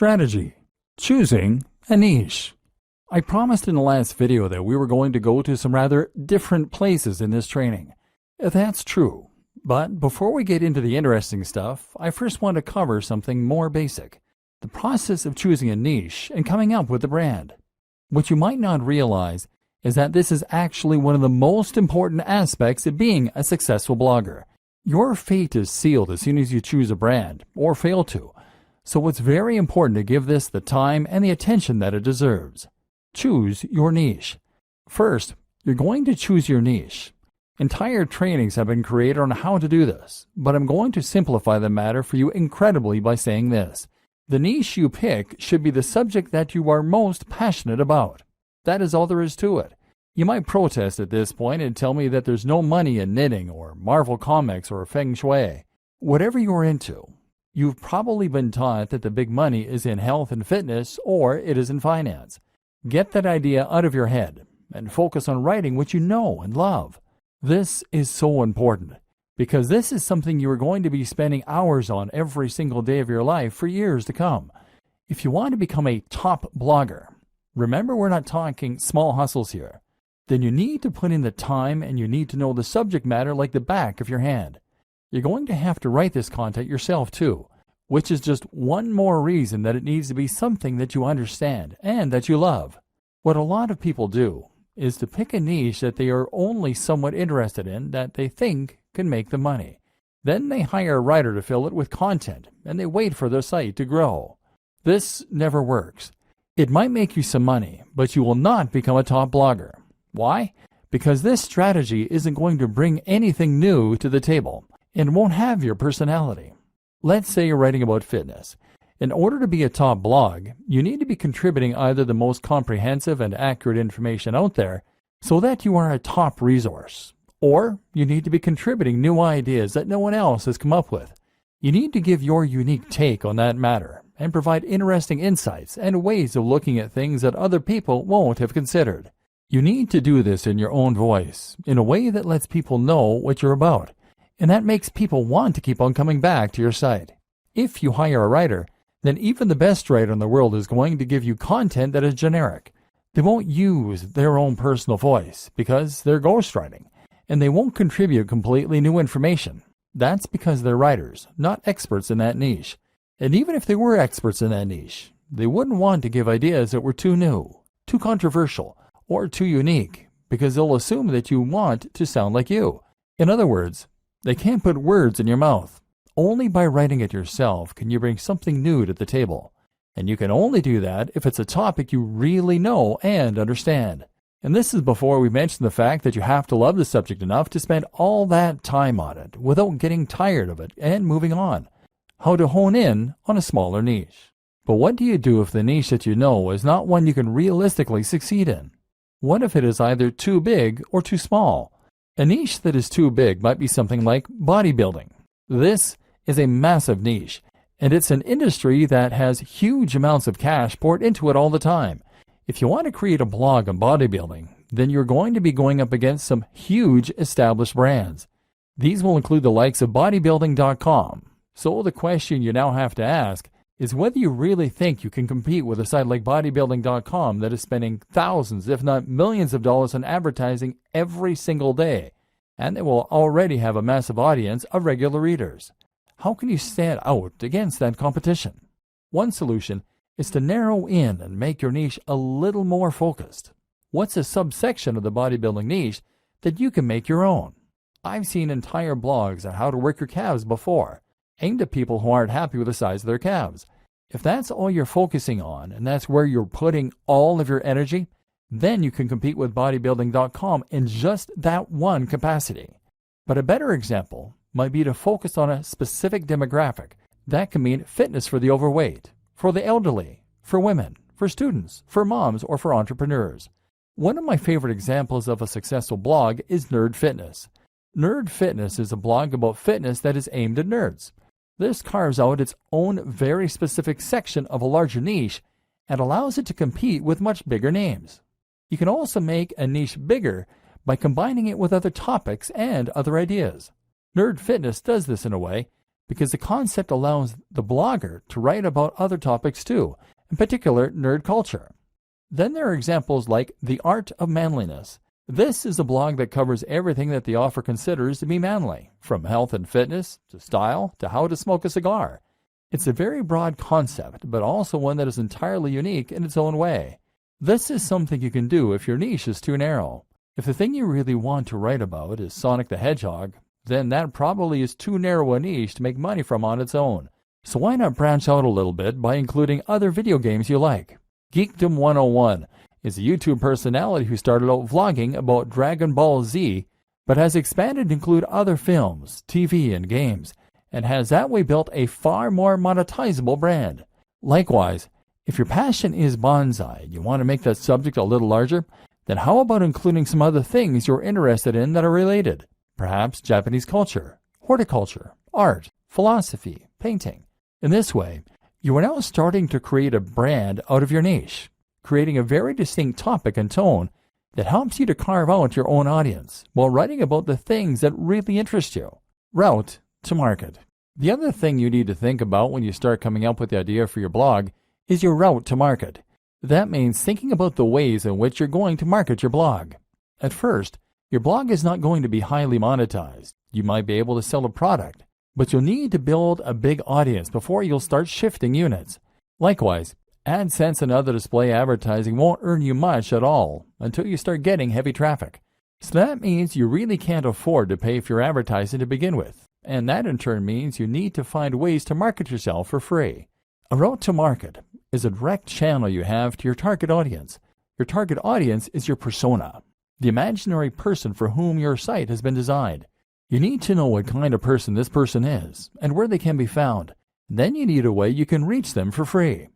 Strategy: choosing a niche. I promised in the last video that we were going to go to some rather different places in this training. That's true, but before we get into the interesting stuff, I first want to cover something more basic: the process of choosing a niche and coming up with a brand. What you might not realize is that this is actually one of the most important aspects of being a successful blogger. Your fate is sealed as soon as you choose a brand, or fail to. So it's very important to give this the time and the attention that it deserves. Choose your niche. First, you're going to choose your niche. Entire trainings have been created on how to do this, but I'm going to simplify the matter for you incredibly by saying this: the niche you pick should be the subject that you are most passionate about. That is all there is to it. You might protest at this point and tell me that there's no money in knitting or Marvel Comics or Feng Shui. Whatever you're into, you've probably been taught that the big money is in health and fitness, or it is in finance. Get that idea out of your head and focus on writing what you know and love. This is so important because this is something you are going to be spending hours on every single day of your life for years to come. If you want to become a top blogger, remember we're not talking small hustles here, then you need to put in the time and you need to know the subject matter like the back of your hand. You're going to have to write this content yourself too, which is just one more reason that it needs to be something that you understand and that you love. What a lot of people do is to pick a niche that they are only somewhat interested in that they think can make them money. Then they hire a writer to fill it with content and they wait for their site to grow. This never works. It might make you some money, but you will not become a top blogger. Why? Because this strategy isn't going to bring anything new to the table and won't have your personality. Let's say you're writing about fitness. In order to be a top blog, you need to be contributing either the most comprehensive and accurate information out there so that you are a top resource, or you need to be contributing new ideas that no one else has come up with. You need to give your unique take on that matter and provide interesting insights and ways of looking at things that other people won't have considered. You need to do this in your own voice, in a way that lets people know what you're about, and that makes people want to keep on coming back to your site. If you hire a writer, then even the best writer in the world is going to give you content that is generic. They won't use their own personal voice because they're ghostwriting, and they won't contribute completely new information. That's because they're writers, not experts in that niche. And even if they were experts in that niche, they wouldn't want to give ideas that were too new, too controversial, or too unique, because they'll assume that you want to sound like you. In other words, they can't put words in your mouth. Only by writing it yourself can you bring something new to the table. And you can only do that if it's a topic you really know and understand. And this is before we mention the fact that you have to love the subject enough to spend all that time on it without getting tired of it and moving on. How to hone in on a smaller niche. But what do you do if the niche that you know is not one you can realistically succeed in? What if it is either too big or too small? A niche that is too big might be something like bodybuilding. This is a massive niche, and it's an industry that has huge amounts of cash poured into it all the time. If you want to create a blog on bodybuilding, then you're going to be going up against some huge established brands. These will include the likes of bodybuilding.com. So the question you now have to ask is whether you really think you can compete with a site like bodybuilding.com that is spending thousands, if not millions of dollars on advertising every single day, and they will already have a massive audience of regular readers. How can you stand out against that competition? One solution is to narrow in and make your niche a little more focused. What's a subsection of the bodybuilding niche that you can make your own? I've seen entire blogs on how to work your calves before, aimed at people who aren't happy with the size of their calves. If that's all you're focusing on and that's where you're putting all of your energy, then you can compete with bodybuilding.com in just that one capacity. But a better example might be to focus on a specific demographic. That can mean fitness for the overweight, for the elderly, for women, for students, for moms, or for entrepreneurs. One of my favorite examples of a successful blog is Nerd Fitness. Nerd Fitness is a blog about fitness that is aimed at nerds. This carves out its own very specific section of a larger niche and allows it to compete with much bigger names. You can also make a niche bigger by combining it with other topics and other ideas. Nerd Fitness does this in a way because the concept allows the blogger to write about other topics too, in particular nerd culture. Then there are examples like The Art of Manliness. This is a blog that covers everything that the author considers to be manly, from health and fitness, to style, to how to smoke a cigar. It's a very broad concept, but also one that is entirely unique in its own way. This is something you can do if your niche is too narrow. If the thing you really want to write about is Sonic the Hedgehog, then that probably is too narrow a niche to make money from on its own. So why not branch out a little bit by including other video games you like? Geekdom 101 is a YouTube personality who started out vlogging about Dragon Ball Z, but has expanded to include other films, TV, and games, and has that way built a far more monetizable brand. Likewise, if your passion is bonsai and you want to make that subject a little larger, then how about including some other things you're interested in that are related? Perhaps Japanese culture, horticulture, art, philosophy, painting. In this way, you are now starting to create a brand out of your niche, creating a very distinct topic and tone that helps you to carve out your own audience while writing about the things that really interest you. Route to market. The other thing you need to think about when you start coming up with the idea for your blog is your route to market. That means thinking about the ways in which you're going to market your blog. At first, your blog is not going to be highly monetized. You might be able to sell a product, but you'll need to build a big audience before you'll start shifting units. Likewise, AdSense and other display advertising won't earn you much at all until you start getting heavy traffic. So that means you really can't afford to pay for your advertising to begin with. And that in turn means you need to find ways to market yourself for free. A route to market is a direct channel you have to your target audience. Your target audience is your persona, the imaginary person for whom your site has been designed. You need to know what kind of person this person is and where they can be found. Then you need a way you can reach them for free.